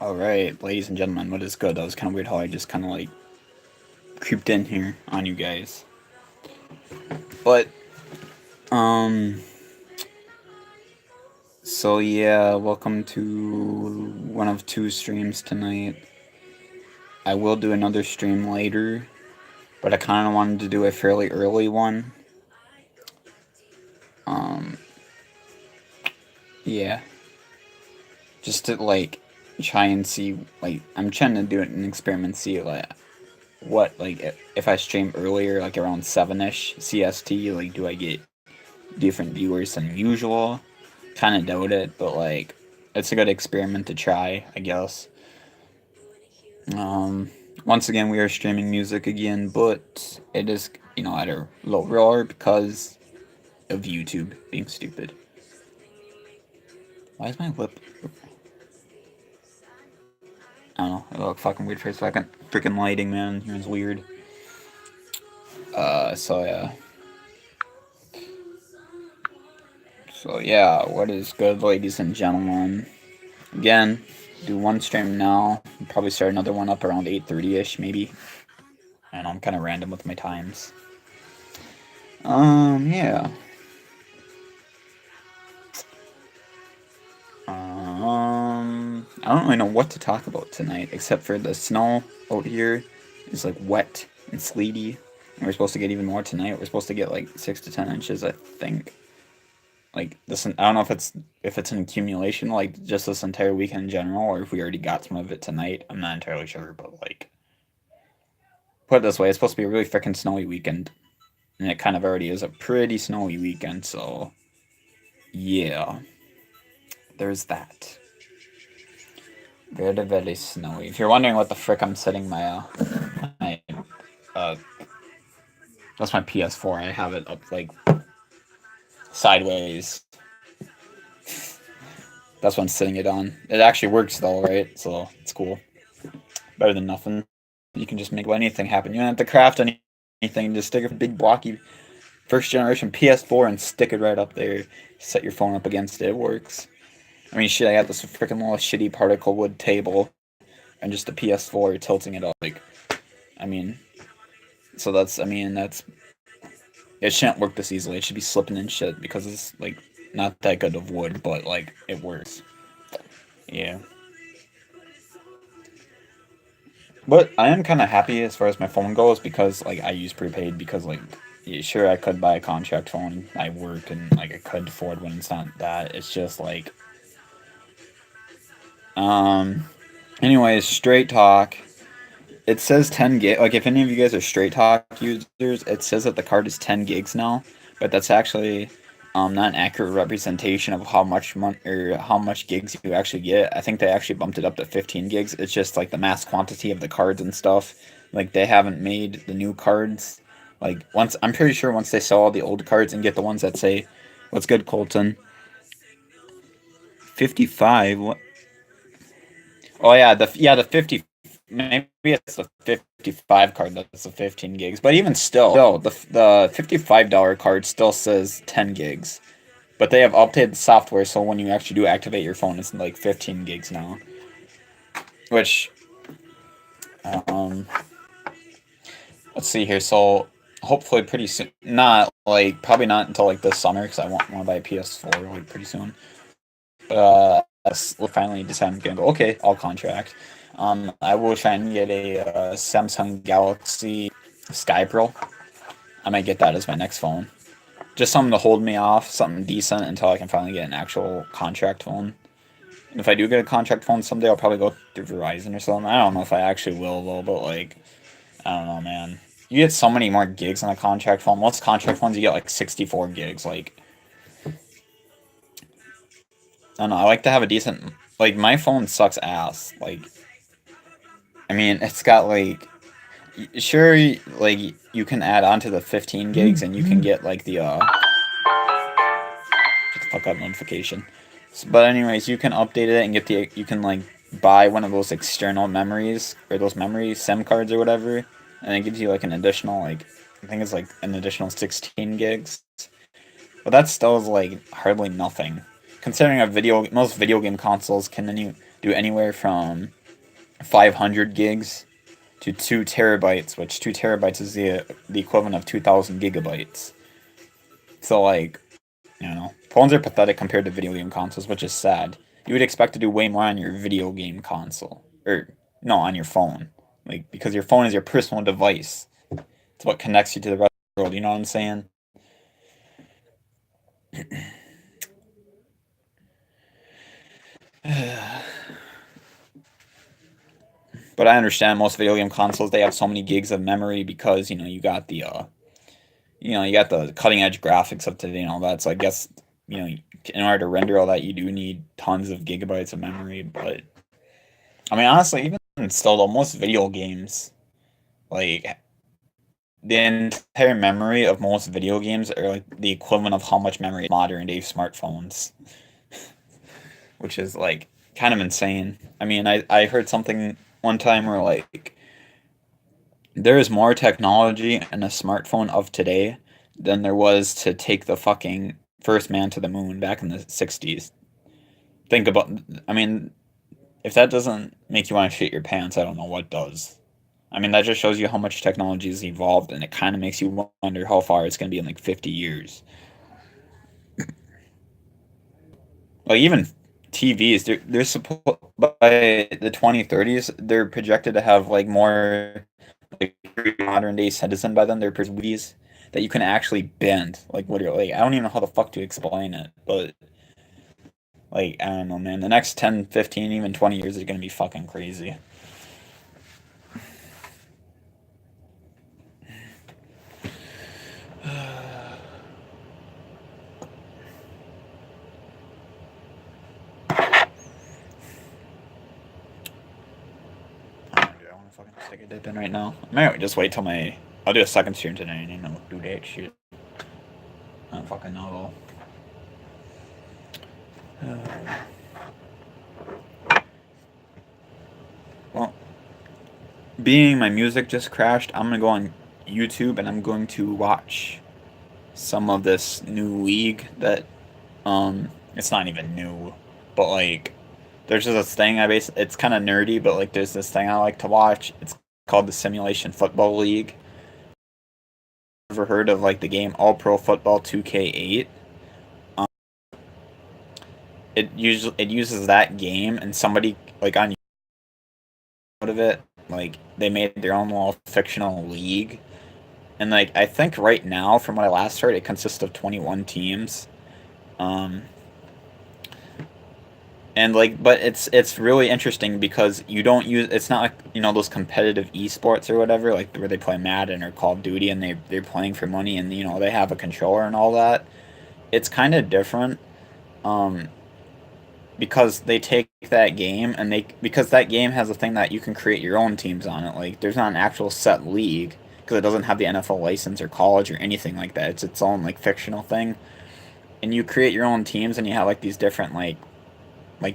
Alright, ladies and gentlemen, what is good? That was kind of weird how I just kind of like creeped in here on you guys. But, um, so yeah, welcome to one of two streams tonight. I will do another stream later, but I kind of wanted to do a fairly early one. Um, yeah, just to like try and see, like, I'm trying to do an experiment, see like what, like, if I stream earlier, like around 7ish CST, like, do I get different viewers than usual? Kind of doubt it, but like, it's a good experiment to try, I guess. Um, Once again, we are streaming music again, but it is, at a low roar because of YouTube being stupid. Why is my lip? I don't know. It looked fucking weird for a second. Freaking lighting, man. It was weird. So yeah. So yeah, what is good, ladies and gentlemen? Again, do one stream now. Probably start another one up around 8:30ish, maybe. And I'm kind of random with my times. Yeah. I don't really know what to talk about tonight, except for the snow out here is like wet and sleety. And we're supposed to get even more tonight. We're supposed to get like 6 to 10 inches, I think. Like this, I don't know if it's an accumulation, like just this entire weekend in general, or if we already got some of it tonight. I'm not entirely sure, but like, put it this way, it's supposed to be a really freaking snowy weekend, and it kind of already is a pretty snowy weekend. So yeah, there's that. Very, very snowy. If you're wondering what the frick I'm setting my uh, that's my PS4. I have it up like sideways. That's what I'm sitting it on. It actually works though, right? So it's cool. Better than nothing. You can just make anything happen. You don't have to craft anything. Just stick a big blocky first generation PS4 and stick it right up there. Set your phone up against it. It works. I mean, shit, I got this freaking little shitty particle wood table and just a PS4 tilting it up. Like, I mean, so that's it shouldn't work this easily. It should be slipping and shit because it's like not that good of wood, but like it works. Yeah. But I am kind of happy as far as my phone goes because like I use prepaid because like yeah, sure I could buy a contract phone. I work and like I could afford when it's not that. It's just like um. Anyways, straight talk. It says 10 gig. Like if any of you guys are straight talk users, it says that the card is 10 gigs now, but that's actually not an accurate representation of how much or how much gigs you actually get. I think they actually bumped it up to 15 gigs. It's just like the mass quantity of the cards and stuff. Like they haven't made the new cards. Like once I'm pretty sure once they sell all the old cards and get the ones that say, "What's good, Colton?" 55. What? Oh yeah, the 50. Maybe it's the 55 card that's the 15 gigs, but even still, the $55 card still says 10 gigs. But they have updated the software, so when you actually do activate your phone, it's like 15 gigs now. Which, um, let's see here. So hopefully pretty soon. Not like probably not until like this summer because I want to buy a PS4 like pretty soon. But we'll finally decide I'm gonna go. Okay, I'll contract. I will try and get a Samsung Galaxy Sky Pro. I might get that as my next phone. Just something to hold me off, something decent until I can finally get an actual contract phone. And if I do get a contract phone someday, I'll probably go through Verizon or something. I don't know if I actually will though, but like, I don't know, man. You get so many more gigs on a contract phone. Most contract phones you get like 64 gigs. Like, I don't know. I like to have a decent. Like my phone sucks ass. Like, I mean, it's got like sure like you can add on to the 15 gigs and you can get like the get the fuck up notification. But anyways, you can update it and get the you can like buy one of those external memories or those memory SIM cards or whatever, and it gives you like an additional like I think it's like an additional 16 gigs. But that still is like hardly nothing. considering most video game consoles can do anywhere from 500 gigs to 2 terabytes, which 2 terabytes is the equivalent of 2,000 gigabytes. So like, phones are pathetic compared to video game consoles, which is sad. You would expect to do way more on your video game console, or no, on your phone, like because your phone is your personal device. It's what connects you to the rest of the world. You know what I'm saying? But I understand most video game consoles they have so many gigs of memory because you got the cutting edge graphics up today and all that. So I guess in order to render all that, you do need tons of gigabytes of memory. But I mean, honestly, even still, though, most video games like the entire memory of most video games are like the equivalent of how much memory modern day smartphones, which is like kind of insane. I mean, I heard something one time where like there is more technology in a smartphone of today than there was to take the fucking first man to the moon back in the 60s. Think about, I mean, if that doesn't make you want to shit your pants, I don't know what does. I mean, that just shows you how much technology has evolved, and it kind of makes you wonder how far it's going to be in like 50 years. Like, even TVs, they're supposed, by the 2030s, they're projected to have like more like modern day citizen by then. They're movies that you can actually bend. Like literally, like, I don't even know how the fuck to explain it, but like I don't know, man. The next 10, 15, even 20 years are gonna be fucking crazy. I want to fucking stick a dip in right now. I might just wait till I'll do a second stream today and do that shit. I don't fucking know though. Well, being my music just crashed, I'm gonna go on YouTube and I'm going to watch some of this new league that it's not even new, but like there's just this thing it's kind of nerdy, but like there's this thing I like to watch. It's called the Simulation Football League. Ever heard of like the game All Pro Football 2K8? Um, it uses that game and somebody like on out of it, like they made their own little fictional league. And like I think right now, from what I last heard, it consists of 21 teams. Um, and like, but it's really interesting because you don't use it's not like those competitive esports or whatever, like where they play Madden or Call of Duty and they're playing for money and they have a controller and all that. It's kind of different. Um, because they take that game and because that game has a thing that you can create your own teams on it. Like there's not an actual set league because it doesn't have the NFL license or college or anything like that. It's its own like fictional thing, and you create your own teams and you have like these different like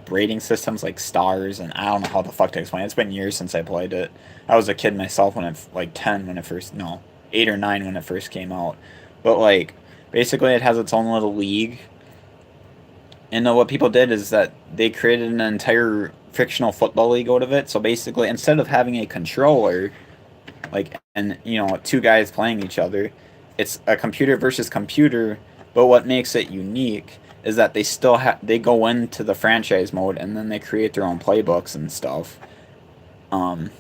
rating systems like stars, and I don't know how the fuck to explain it. It's been years since I played it. I was a kid myself when it like 10 when it first no 8 or 9 when it first came out, but like basically it has its own little league. And what people did is that they created an entire fictional football league out of it. So basically, instead of having a controller, like and two guys playing each other, it's a computer versus computer. But what makes it unique is that they go into the franchise mode and then they create their own playbooks and stuff. Um,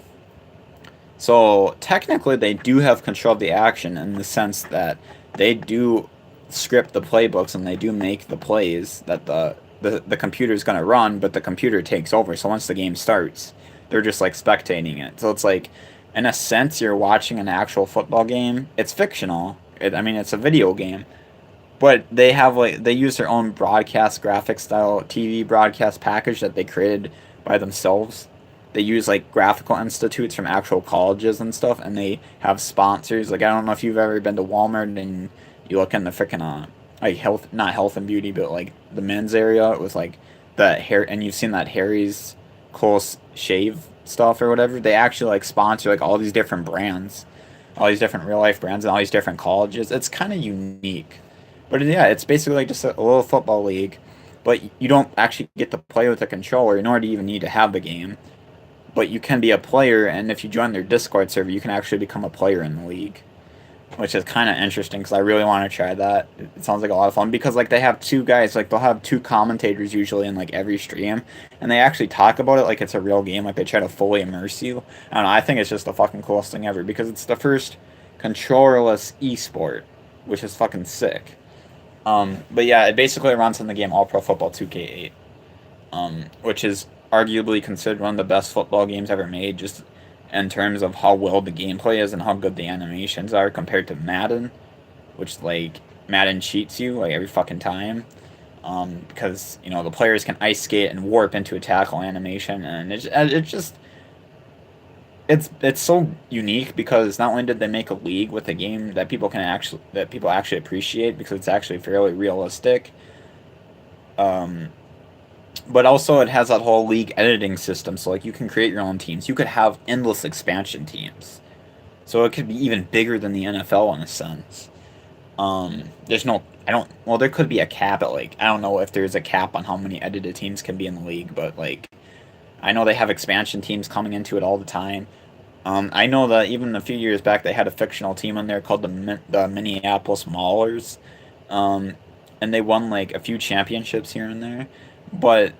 so technically, they do have control of the action in the sense that they do script the playbooks and they do make the plays that the computer is going to run, but the computer takes over. So once the game starts, they're just like spectating it. So it's like, in a sense, you're watching an actual football game. It's fictional. I mean, it's a video game, but they use their own broadcast graphic style TV broadcast package that they created by themselves. They use like graphical institutes from actual colleges and stuff, and they have sponsors. Like I don't know if you've ever been to Walmart and you look in the freaking like health, not health and beauty, but like the men's area with like the hair, and you've seen that Harry's Close Shave stuff or whatever. They actually like sponsor like all these different brands, all these different real life brands, and all these different colleges. It's kind of unique, but yeah, it's basically like just a little football league. but you don't actually get to play with a controller, nor do you even need to have the game. But you can be a player, and if you join their Discord server, you can actually become a player in the league, which is kind of interesting because I really want to try that. It sounds like a lot of fun because like they have two guys, like they'll have two commentators usually in like every stream, and they actually talk about it like it's a real game, like they try to fully immerse you. I don't know. I think it's just the fucking coolest thing ever because it's the first controllerless esport, which is fucking sick. But yeah, it basically runs in the game All Pro Football 2K8, which is arguably considered one of the best football games ever made, just in terms of how well the gameplay is and how good the animations are compared to Madden, which like Madden cheats you like every fucking time. Because you know the players can ice skate and warp into a tackle animation, and it's just it's so unique because not only did they make a league with a game that people actually appreciate because it's actually fairly realistic, um, but also it has that whole league editing system. So like you can create your own teams. You could have endless expansion teams. So it could be even bigger than the NFL in a sense. There's no, I don't, well, there could be a cap at like, I don't know if there's a cap on how many edited teams can be in the league, but like, I know they have expansion teams coming into it all the time. I know that even a few years back they had a fictional team in there called the Minneapolis Maulers, um, and they won like a few championships here and there, but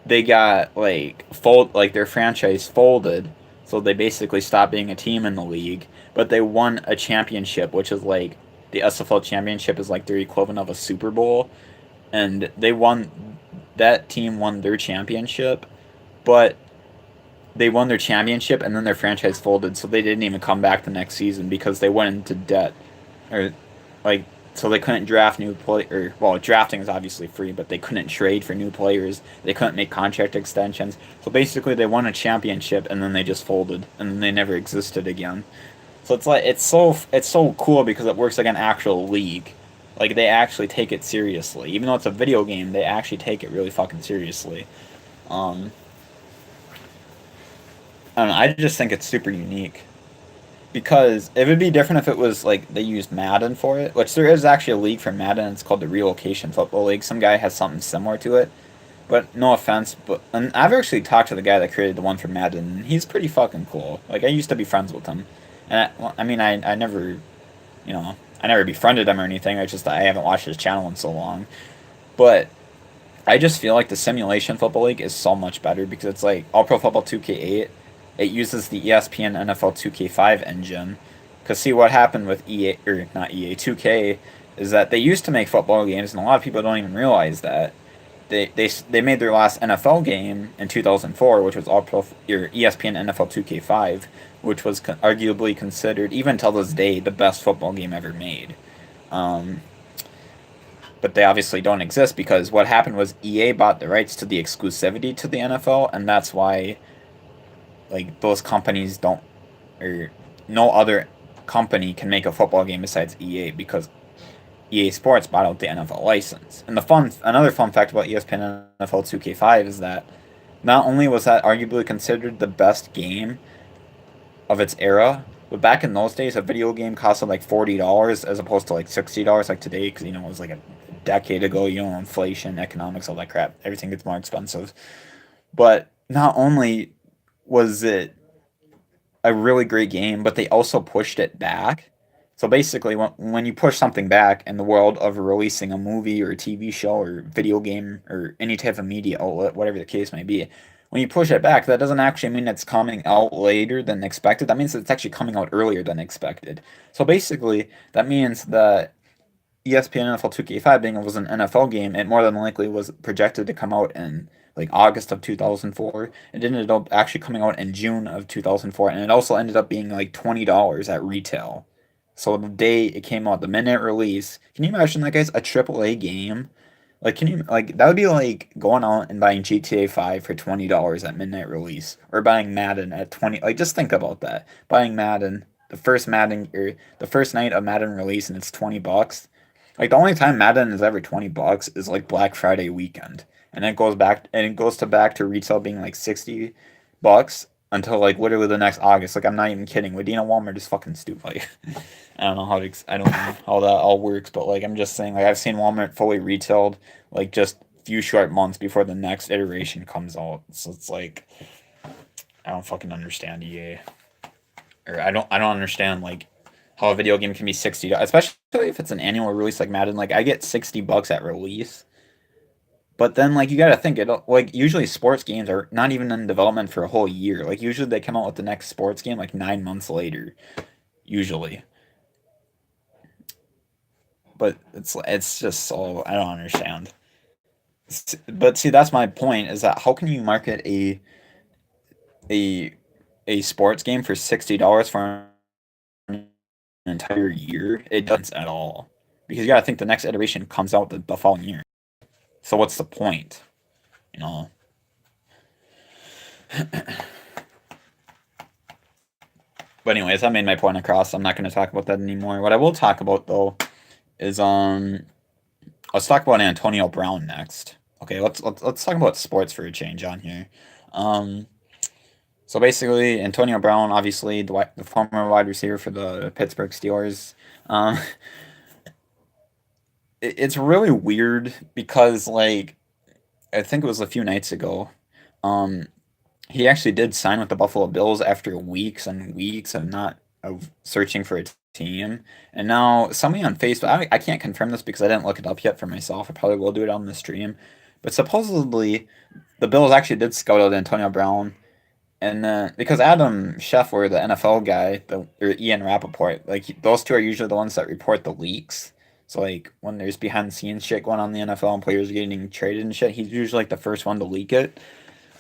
they got like their franchise folded, so they basically stopped being a team in the league. But they won a championship, which is like the SFL championship is like their equivalent of a Super Bowl, and they won. That team won their championship, but they won their championship and then their franchise folded, so they didn't even come back the next season because they went into debt, or like so they couldn't draft new play or well drafting is obviously free, but they couldn't trade for new players. They couldn't make contract extensions. So basically, they won a championship and then they just folded and then they never existed again. So it's like it's so cool because it works like an actual league. Like they actually take it seriously, even though it's a video game. They actually take it really fucking seriously. Um, I don't know. I just think it's super unique because it would be different if it was like they used Madden for it, which there is actually a league for Madden. It's called the Relocation Football League. Some guy has something similar to it, but no offense, but and I've actually talked to the guy that created the one for Madden. And he's pretty fucking cool. Like I used to be friends with him, and well, I mean I never you know I never befriended him or anything. It's just that I haven't watched his channel in so long, but I just feel like the simulation football league is so much better because it's like All Pro Football 2K8. It uses the ESPN NFL 2K5 engine. Because see what happened with EA or not EA 2K is that they used to make football games, and a lot of people don't even realize that they made their last NFL game in 2004, which was All Pro or ESPN NFL 2K5, which was arguably considered even till this day the best football game ever made. Um, but they obviously don't exist because what happened was EA bought the rights to the exclusivity to the NFL, and that's why like those companies don't or no other company can make a football game besides EA because EA Sports bought out the NFL license. And another fun fact about ESPN NFL 2K5 is that not only was that arguably considered the best game of its era, but back in those days, a video game costed like $40 as opposed to like $60 like today, because you know it was like a decade ago. You know, inflation, economics, all that crap. Everything gets more expensive. But not only was it a really great game, but they also pushed it back. So basically, when you push something back in the world of releasing a movie or a TV show or video game or any type of media outlet, whatever the case may be, when you push it back, that doesn't actually mean it's coming out later than expected. That means it's actually coming out earlier than expected. So basically, that means that ESPN NFL 2K5 being it was an NFL game, it more than likely was projected to come out in like August of 2004. It ended up actually coming out in June of 2004, and it also ended up being like $20 at retail. So the day it came out, the minute release, can you imagine that, guys? A AAA game, like can you like that would be like going out and buying GTA 5 for $20 at midnight release, or buying Madden at 20. Like just think about that, buying Madden the first night of Madden release, and it's $20. Like the only time Madden is ever $20 is like Black Friday weekend, and it goes to back to retail being like $60 until like literally the next August. Like I'm not even kidding. Wadena Walmart is fucking stupid. Like, I don't know how that all works, but like I'm just saying like I've seen Walmart fully retailed like just few short months before the next iteration comes out. So it's like I don't fucking understand EA, or I don't understand like how a video game can be $60, especially if it's an annual release like Madden. Like I get $60 at release, but then like you gotta think it like usually sports games are not even in development for a whole year. Like usually they come out with the next sports game like 9 months later, usually. But it's just so I don't understand. But see, that's my point. Is that how can you market a a sports game for $60 for an entire year? It doesn't at all because you got to think the next iteration comes out the following year. So what's the point? You know. But anyways, I made my point across. I'm not going to talk about that anymore. What I will talk about though is let's talk about Antonio Brown next. Okay, let's talk about sports for a change on here. Um, so basically, Antonio Brown, obviously the former wide receiver for the Pittsburgh Steelers. Um, it's really weird because like I think it was a few nights ago. Um, he actually did sign with the Buffalo Bills after weeks and weeks of not of searching for a team. And now somebody on Facebook, I can't confirm this because I didn't look it up yet for myself. I probably will do it on the stream. But supposedly the Bills actually did scout out Antonio Brown. And because Adam Scheffler, the NFL guy, or Ian Rappaport, like those two are usually the ones that report the leaks. So like when there's behind the scenes shit going on in the NFL and players getting traded and shit, he's usually like the first one to leak it.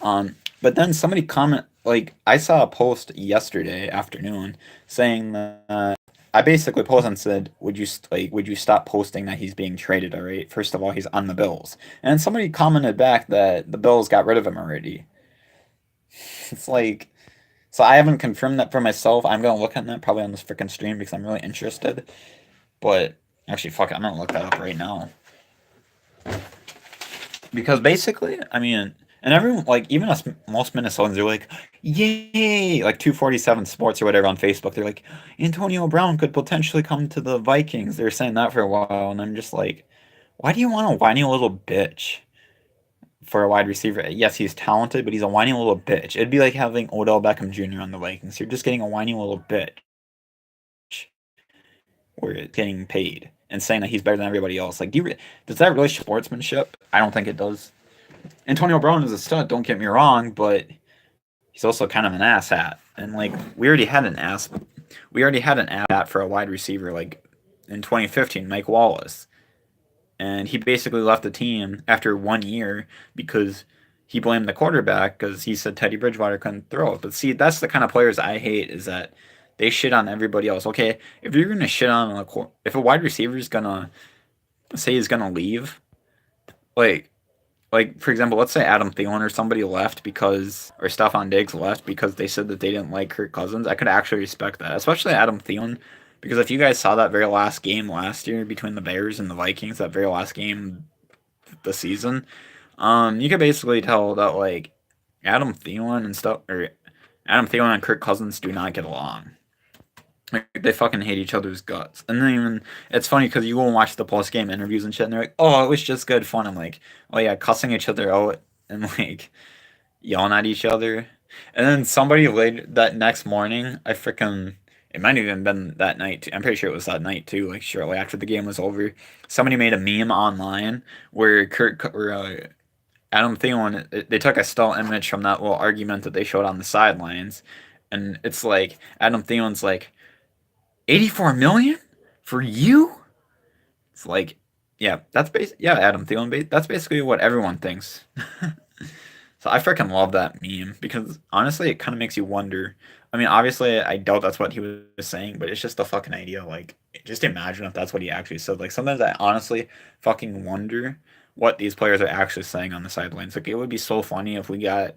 But then somebody comment like I saw a post yesterday afternoon saying that I basically posted and said, would you stop posting that he's being traded? All right, first of all, he's on the Bills, and somebody commented back that the Bills got rid of him already. It's like so I haven't confirmed that for myself. I'm gonna look at that probably on this freaking stream because I'm really interested. But actually, fuck it, I'm gonna look that up right now. Because basically, I mean, and everyone, like, even us, most Minnesotans are like, yay! Like 247 Sports or whatever on Facebook, they're like, Antonio Brown could potentially come to the Vikings. They were saying that for a while, and I'm just like, why do you want a whiny little bitch for a wide receiver? Yes, he's talented, but he's a whiny little bitch. It'd be like having Odell Beckham Jr. on the Vikings. You're just getting a whiny little bitch where it's getting paid and saying that he's better than everybody else. Like, does that really show sportsmanship? I don't think it does. Antonio Brown is a stud, don't get me wrong, but he's also kind of an asshat. And like we already had an asshat for a wide receiver like in 2015, Mike Wallace. And he basically left the team after 1 year because he blamed the quarterback because he said Teddy Bridgewater couldn't throw it. But see, that's the kind of players I hate is that they shit on everybody else. Okay, if you're gonna shit on if a wide receiver is gonna say he's gonna leave, like for example, let's say Adam Thielen or somebody left or Stephon Diggs left because they said that they didn't like Kirk Cousins. I could actually respect that, especially Adam Thielen, because if you guys saw that very last game last year between the Bears and the Vikings, that very last game the season, you could basically tell that like Adam Thielen and Kirk Cousins do not get along. Like, they fucking hate each other's guts. And then even, it's funny because you go and watch the post game interviews and shit, and they're like, oh, it was just good fun. I'm like, oh yeah, cussing each other out and like yelling at each other. And then somebody later that next morning, it might have even been that night. I'm pretty sure it was that night too, like shortly after the game was over. Somebody made a meme online where Adam Thielen, they took a still image from that little argument that they showed on the sidelines. And it's like, Adam Thielen's like, 84 million for you? It's like, yeah, Adam Thielen. That's basically what everyone thinks. So I freaking love that meme because honestly, it kind of makes you wonder. I mean, obviously, I doubt that's what he was saying, but it's just a fucking idea. Like, just imagine if that's what he actually said. Like, sometimes I honestly fucking wonder what these players are actually saying on the sidelines. Like, it would be so funny if we got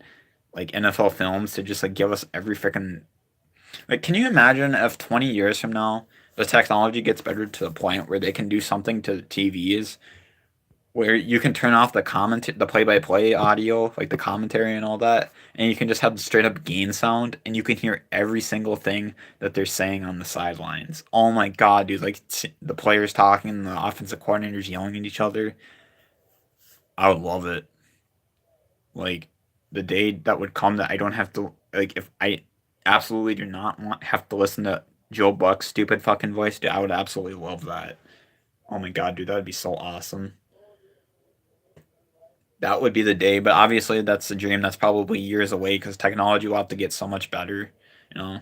like NFL films to just like give us every freaking like, can you imagine if 20 years from now the technology gets better to the point where they can do something to TVs where you can turn off the play-by-play audio, like the commentary and all that, and you can just have the straight up game sound, and you can hear every single thing that they're saying on the sidelines. Oh my god, dude! Like the players talking, and the offensive coordinators yelling at each other. I would love it. Like the day that would come that I don't have to like if I absolutely do not want have to listen to Joe Buck's stupid fucking voice, dude, I would absolutely love that. Oh my god, dude, that would be so awesome. That would be the day, but obviously that's a dream that's probably years away because technology will have to get so much better, you know.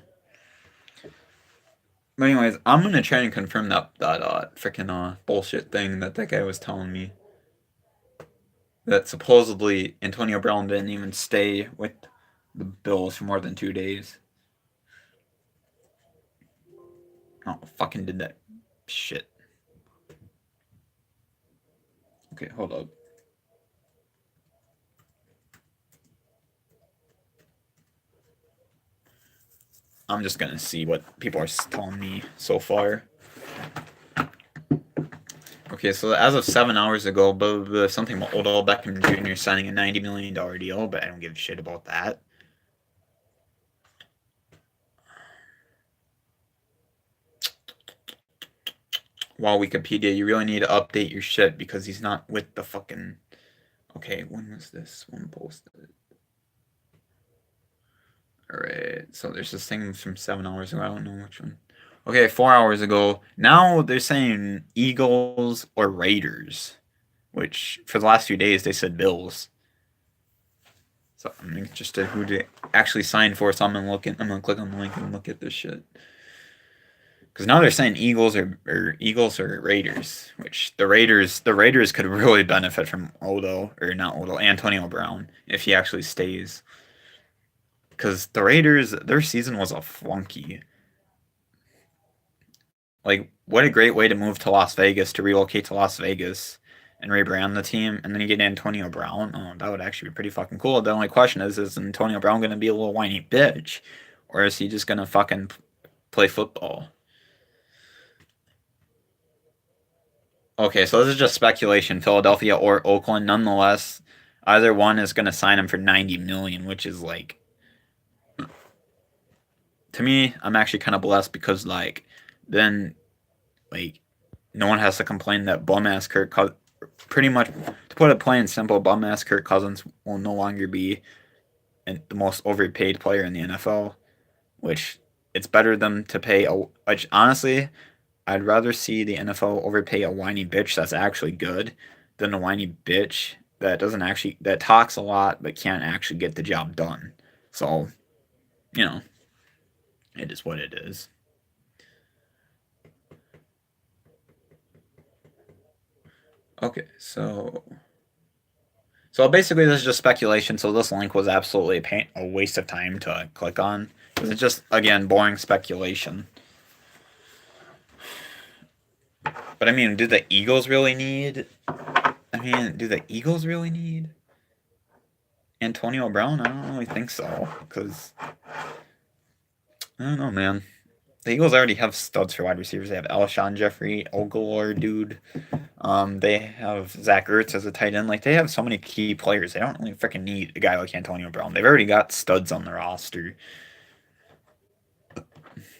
But anyways, I'm gonna try and confirm that freaking bullshit thing that guy was telling me that supposedly Antonio Brown didn't even stay with the Bills for more than 2 days. Oh, fucking did that shit. Okay, hold up. I'm just gonna see what people are telling me so far. Okay, so as of 7 hours ago, something about Odell Beckham Jr. signing a $90 million deal, but I don't give a shit about that. Wow, Wikipedia, you really need to update your shit because he's not with the fucking. Okay, when was this one posted? Alright, so there's this thing from 7 hours ago. I don't know which one. Okay, 4 hours ago. Now they're saying Eagles or Raiders, which for the last few days they said Bills. So I'm interested who to actually sign for. So I'm gonna click on the link and look at this shit. Because now they're saying Eagles or Raiders, which the Raiders could really benefit from Antonio Brown if he actually stays. Because the Raiders, their season was a flunky. Like, what a great way to move to Las Vegas, to relocate to Las Vegas and rebrand the team, and then you get Antonio Brown. Oh, that would actually be pretty fucking cool. The only question is Antonio Brown going to be a little whiny bitch? Or is he just going to fucking play football? Okay, so this is just speculation. Philadelphia or Oakland, nonetheless, either one is going to sign him for 90 million, which is like, to me, I'm actually kind of blessed because then like no one has to complain that bum ass pretty much, to put it plain and simple, bum ass Kirk Cousins will no longer be the most overpaid player in the NFL. Which it's better than to pay a. Which honestly, I'd rather see the NFL overpay a whiny bitch that's actually good than a whiny bitch that talks a lot but can't actually get the job done. So, you know, it is what it is. Okay, so basically this is just speculation. So this link was absolutely a waste of time to click on. It's just again boring speculation. But I mean, do the Eagles really need? Do the Eagles really need Antonio Brown? I don't really think so. Because, I don't know, man. The Eagles already have studs for wide receivers. They have Alshon Jeffrey, Ogilvy, dude. They have Zach Ertz as a tight end. Like, they have so many key players. They don't really freaking need a guy like Antonio Brown. They've already got studs on the roster.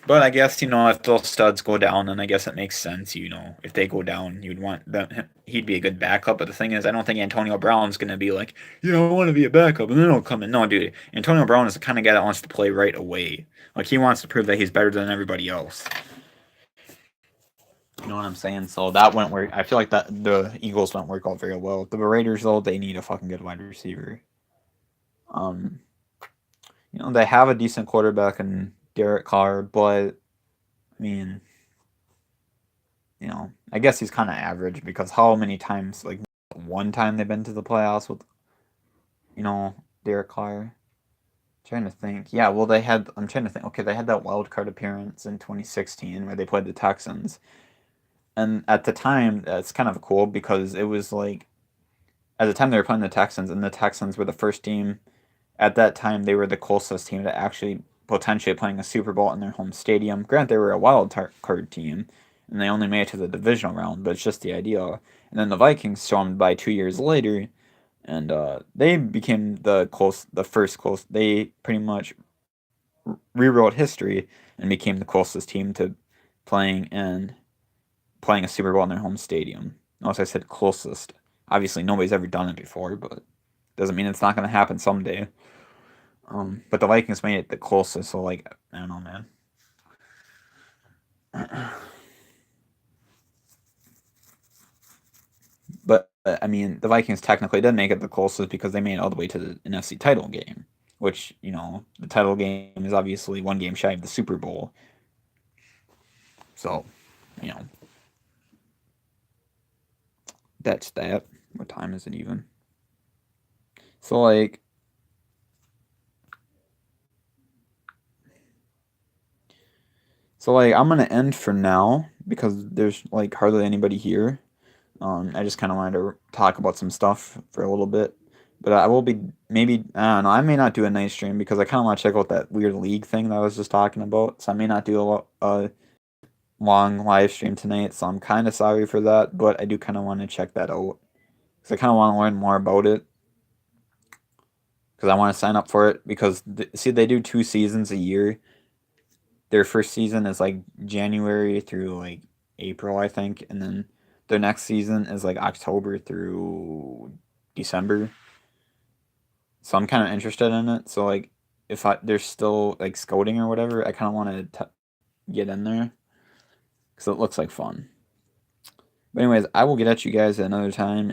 But I guess, if those studs go down, then I guess it makes sense, if they go down, you'd want them, he'd be a good backup. But the thing is, I don't think Antonio Brown's going to be like, I want to be a backup, and then he'll come in. No, dude, Antonio Brown is the kind of guy that wants to play right away. Like, he wants to prove that he's better than everybody else. You know what I'm saying? So that wouldn't work. I feel like that the Eagles don't work out very well. The Raiders, though, they need a fucking good wide receiver. Um, they have a decent quarterback in Derek Carr, but I mean, I guess he's kind of average because how many times, like one time they've been to the playoffs with, Derek Carr? I'm trying to think. Yeah, well, I'm trying to think. Okay, they had that wild card appearance in 2016 where they played the Texans. And at the time, that's kind of cool because it was like, at the time they were playing the Texans, and the Texans were the first team. At that time, they were the closest team to actually potentially playing a Super Bowl in their home stadium. Granted, they were a wild card team, and they only made it to the divisional round, but it's just the idea. And then the Vikings saw them by 2 years later, and they became the first close. They pretty much rewrote history and became the closest team to playing a Super Bowl in their home stadium. Notice I said closest. Obviously, nobody's ever done it before, but doesn't mean it's not going to happen someday. But the Vikings made it the closest, so like I don't know, man. But I mean, the Vikings technically did make it the closest because they made it all the way to the NFC title game, which the title game is obviously one game shy of the Super Bowl. So, you know, that's that. What time is it even? So like, I'm gonna end for now because there's like hardly anybody here. I just kind of wanted to talk about some stuff for a little bit, but I will be maybe I don't know. I may not do a night stream because I kind of want to check out that weird league thing that I was just talking about. So I may not do a long live stream tonight. So I'm kind of sorry for that, but I do kind of want to check that out because I kind of want to learn more about it because I want to sign up for it because see they do 2 seasons a year. Their first season is like January through like April, I think, and then their next season is like October through December. So I'm kind of interested in it. So like, if there's still like scouting or whatever, I kind of want to get in there because it looks like fun. But anyways, I will get at you guys at another time.